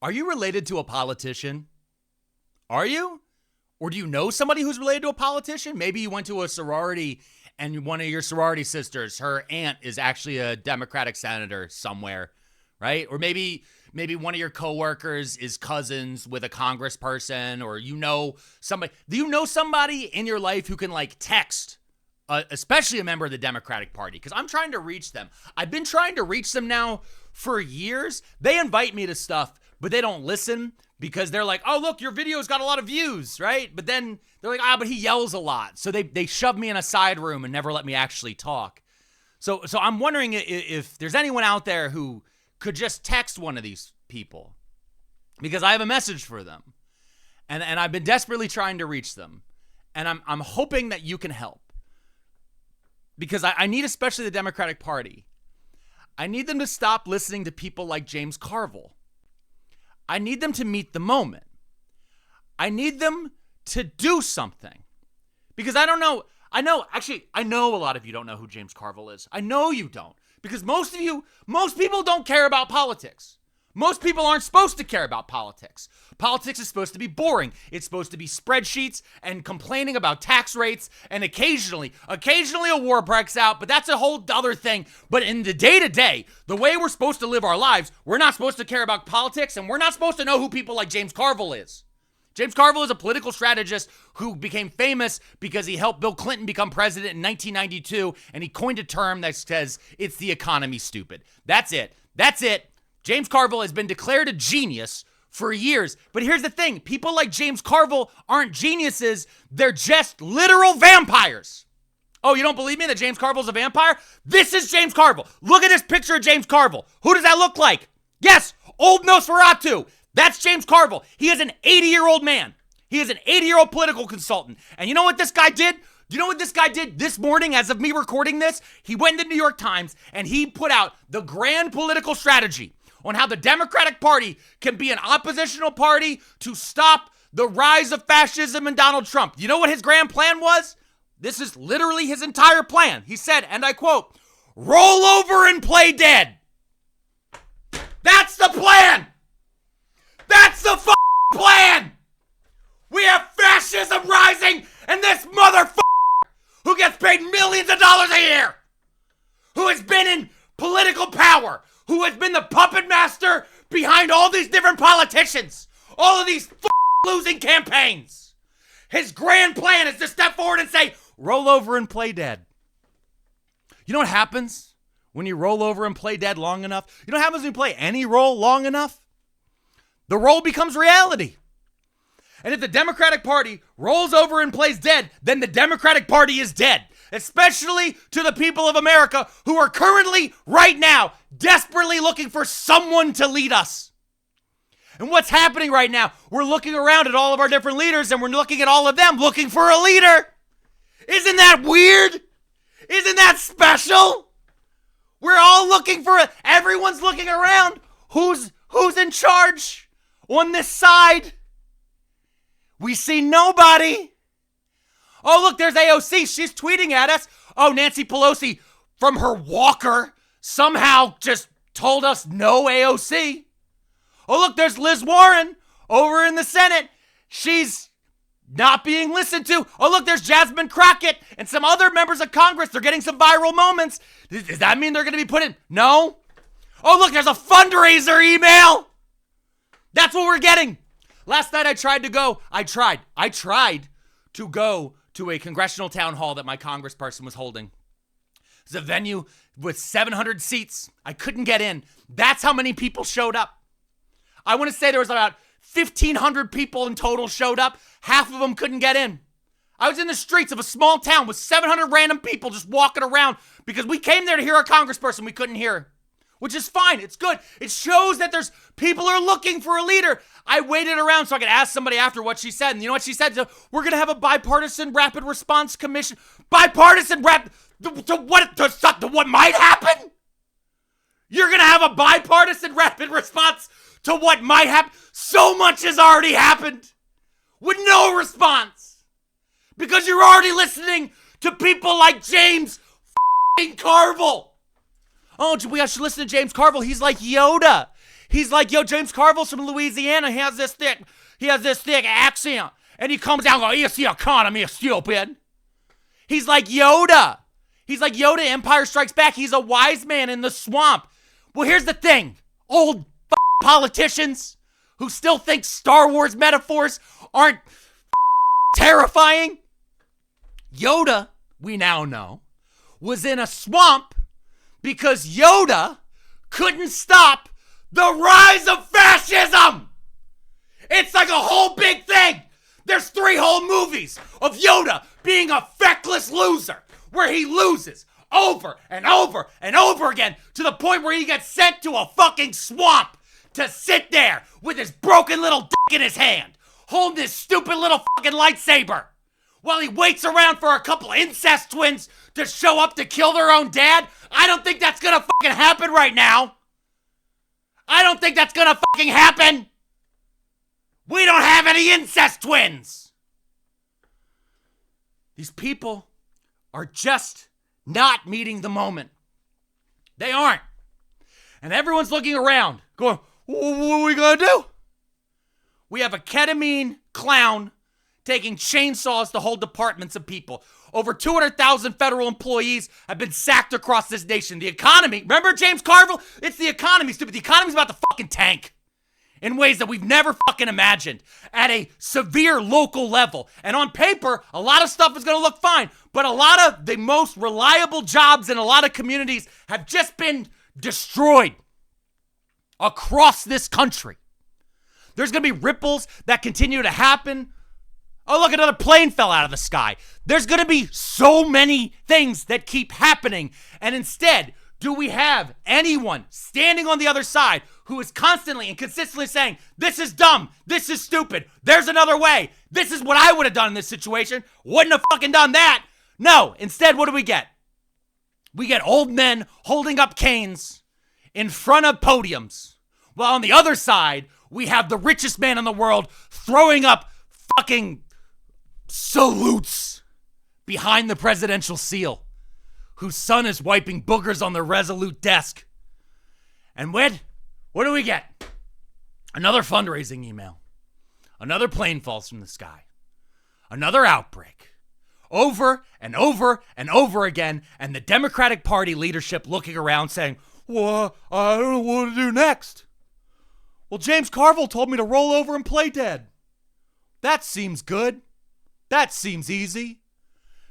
Are you related to a politician? Are you? Or do you know somebody who's related to a politician? Maybe you went to a sorority and one of your sorority sisters, her aunt is actually a Democratic senator somewhere, right? Or maybe one of your coworkers is cousins with a congressperson, or you know somebody. Do you know somebody in your life who can like text, especially a member of the Democratic Party? Because I'm trying to reach them. I've been trying to reach them now for years. They invite me to stuff, but they don't listen because they're like, oh, look, your video's got a lot of views, right? But then they're like, but he yells a lot. So they shove me in a side room and never let me actually talk. So I'm wondering if there's anyone out there who could just text one of these people, because I have a message for them. And I've been desperately trying to reach them. And I'm hoping that you can help. Because I need, especially the Democratic Party, I need them to stop listening to people like James Carville. I need them to meet the moment. I need them to do something. Because I don't know. I know a lot of you don't know who James Carville is. I know you don't. Because most people don't care about politics. Most people aren't supposed to care about politics. Politics is supposed to be boring. It's supposed to be spreadsheets and complaining about tax rates, and occasionally a war breaks out, but that's a whole other thing. But in the day-to-day, the way we're supposed to live our lives, we're not supposed to care about politics, and we're not supposed to know who people like James Carville is. James Carville is a political strategist who became famous because he helped Bill Clinton become president in 1992, and he coined a term that says, it's the economy, stupid. That's it. James Carville has been declared a genius for years. But here's the thing. People like James Carville aren't geniuses. They're just literal vampires. Oh, you don't believe me that James Carville's a vampire? This is James Carville. Look at this picture of James Carville. Who does that look like? Yes, old Nosferatu. That's James Carville. He is an 80-year-old man. He is an 80-year-old political consultant. And you know what this guy did? You know what this guy did this morning as of me recording this? He went to the New York Times and he put out the grand political strategy on how the Democratic Party can be an oppositional party to stop the rise of fascism and Donald Trump. You know what his grand plan was? This is literally his entire plan. He said, and I quote, roll over and play dead. That's the plan. That's the plan. We have fascism rising, and this motherfucker who gets paid millions of dollars a year, who has been in political power, who has been the puppet master behind all these different politicians, all of these losing campaigns. His grand plan is to step forward and say, roll over and play dead. You know what happens when you roll over and play dead long enough? You know what happens when you play any role long enough? The role becomes reality. And if the Democratic Party rolls over and plays dead, then the Democratic Party is dead. Especially to the people of America who are currently, right now, desperately looking for someone to lead us. And what's happening right now? We're looking around at all of our different leaders and we're looking at all of them looking for a leader. Isn't that weird? Isn't that special? We're all looking for everyone's looking around. Who's in charge on this side? We see nobody. Oh, look, there's AOC. She's tweeting at us. Oh, Nancy Pelosi from her walker somehow just told us no AOC. Oh, look, there's Liz Warren over in the Senate. She's not being listened to. Oh, look, there's Jasmine Crockett and some other members of Congress. They're getting some viral moments. Does that mean they're going to be put in? No. Oh, look, there's a fundraiser email. That's what we're getting. Last night I tried to go to a congressional town hall that my congressperson was holding. It's a venue with 700 seats. I couldn't get in. That's how many people showed up. I want to say there was about 1,500 people in total showed up. Half of them couldn't get in. I was in the streets of a small town with 700 random people just walking around because we came there to hear our congressperson. We couldn't hear her, which is fine. It's good. It shows that there's people are looking for a leader. I waited around so I could ask somebody after what she said. And you know what she said? We're going to have a bipartisan rapid response commission. Bipartisan to what might happen? You're going to have a bipartisan rapid response to what might happen? So much has already happened with no response. Because you're already listening to people like James Carville. Oh, we should listen to James Carville. He's like Yoda. He's like, yo, James Carville's from Louisiana. He has this thick accent. And he comes down and goes, it's the economy, stupid. He's like Yoda. He's like Yoda, Empire Strikes Back. He's a wise man in the swamp. Well, here's the thing. Old politicians who still think Star Wars metaphors aren't terrifying. Yoda, we now know, was in a swamp because Yoda couldn't stop the rise of fascism. It's like a whole big thing. There's 3 whole movies of Yoda being a feckless loser where he loses over and over and over again to the point where he gets sent to a fucking swamp to sit there with his broken little dick in his hand, holding his stupid little fucking lightsaber while he waits around for a couple incest twins to show up to kill their own dad. I don't think that's gonna fucking happen right now. I don't think that's gonna fucking happen. We don't have any incest twins. These people are just not meeting the moment. They aren't. And everyone's looking around going, what are we gonna do? We have a ketamine clown taking chainsaws to whole departments of people. Over 200,000 federal employees have been sacked across this nation. The economy, remember James Carville? It's the economy, stupid. The economy's about to fucking tank in ways that we've never fucking imagined at a severe local level. And on paper, a lot of stuff is gonna look fine, but a lot of the most reliable jobs in a lot of communities have just been destroyed across this country. There's gonna be ripples that continue to happen. Oh, look, another plane fell out of the sky. There's gonna be so many things that keep happening. And instead, do we have anyone standing on the other side who is constantly and consistently saying, this is dumb, this is stupid, there's another way, this is what I would have done in this situation, wouldn't have fucking done that? No, instead, what do we get? We get old men holding up canes in front of podiums, while on the other side, we have the richest man in the world throwing up fucking salutes behind the presidential seal, whose son is wiping boogers on the Resolute desk. And what do we get? Another fundraising email. Another plane falls from the sky. Another outbreak. Over and over and over again, and the Democratic Party leadership looking around saying, well, I don't know what to do next. Well, James Carville told me to roll over and play dead. That seems good. That seems easy.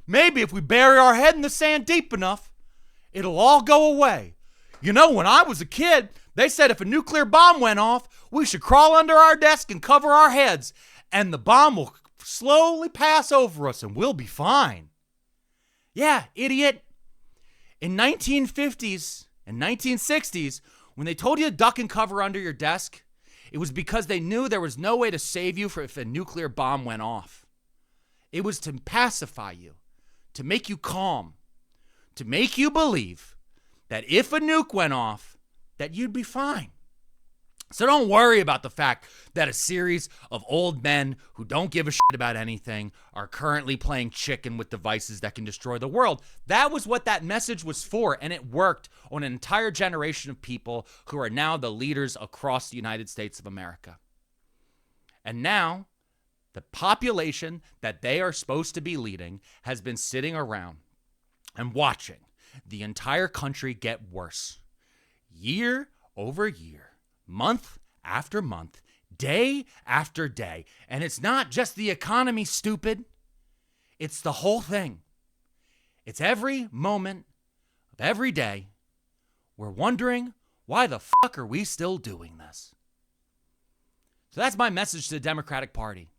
Maybe if we bury our head in the sand deep enough, it'll all go away. You know, when I was a kid, they said if a nuclear bomb went off, we should crawl under our desk and cover our heads, and the bomb will slowly pass over us and we'll be fine. Yeah, idiot. In 1950s and 1960s, when they told you to duck and cover under your desk, it was because they knew there was no way to save you if a nuclear bomb went off. It was to pacify you, to make you calm, to make you believe that if a nuke went off, that you'd be fine. So don't worry about the fact that a series of old men who don't give a shit about anything are currently playing chicken with devices that can destroy the world. That was what that message was for, and it worked on an entire generation of people who are now the leaders across the United States of America. And now, the population that they are supposed to be leading has been sitting around and watching the entire country get worse. Year over year. Month after month, day after day. And it's not just the economy, stupid. It's the whole thing. It's every moment of every day we're wondering, why the fuck are we still doing this? So that's my message to the Democratic Party.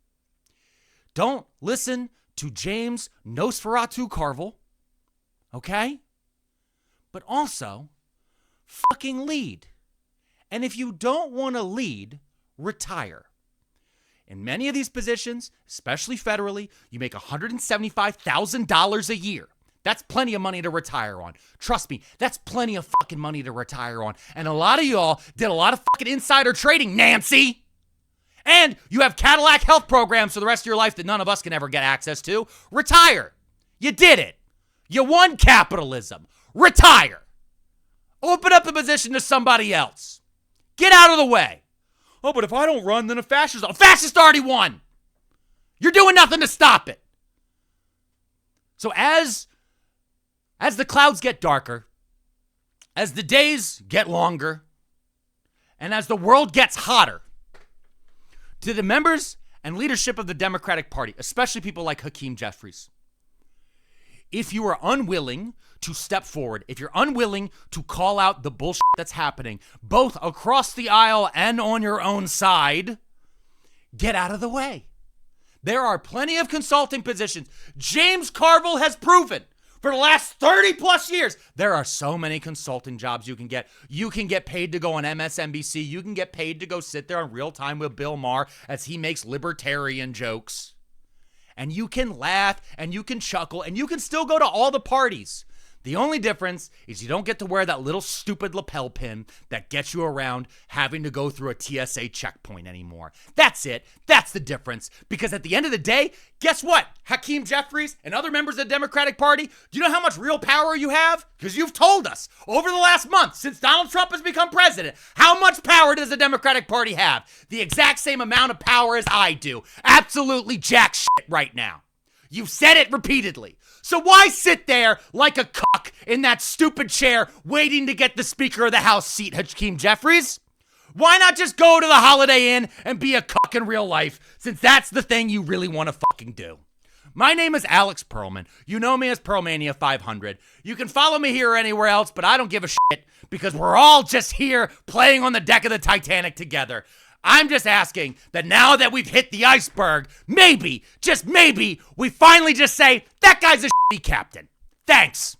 Don't listen to James Nosferatu Carville, okay? But also, fucking lead. And if you don't want to lead, retire. In many of these positions, especially federally, you make $175,000 a year. That's plenty of money to retire on. Trust me, that's plenty of fucking money to retire on. And a lot of y'all did a lot of fucking insider trading, Nancy. And you have Cadillac health programs for the rest of your life that none of us can ever get access to. Retire. You did it. You won capitalism. Retire. Open up the position to somebody else. Get out of the way. Oh, but if I don't run, then a fascist already won. You're doing nothing to stop it. So as the clouds get darker, as the days get longer, and as the world gets hotter, to the members and leadership of the Democratic Party, especially people like Hakeem Jeffries, if you are unwilling to step forward, if you're unwilling to call out the bullshit that's happening, both across the aisle and on your own side, get out of the way. There are plenty of consulting positions. James Carville has proven for the last 30 plus years, there are so many consulting jobs you can get. You can get paid to go on MSNBC. You can get paid to go sit there in real time with Bill Maher as he makes libertarian jokes. And you can laugh and you can chuckle and you can still go to all the parties. The only difference is you don't get to wear that little stupid lapel pin that gets you around having to go through a TSA checkpoint anymore. That's it. That's the difference. Because at the end of the day, guess what? Hakeem Jeffries and other members of the Democratic Party, do you know how much real power you have? Because you've told us over the last month, since Donald Trump has become president, how much power does the Democratic Party have? The exact same amount of power as I do. Absolutely jack shit right now. You've said it repeatedly. So why sit there like a cuck in that stupid chair waiting to get the Speaker of the House seat, Hakeem Jeffries? Why not just go to the Holiday Inn and be a cuck in real life, since that's the thing you really want to fucking do? My name is Alex Pearlman. You know me as Pearlmania 500. You can follow me here or anywhere else, but I don't give a shit because we're all just here playing on the deck of the Titanic together. I'm just asking that now that we've hit the iceberg, maybe, just maybe, we finally just say, that guy's a shitty captain. Thanks.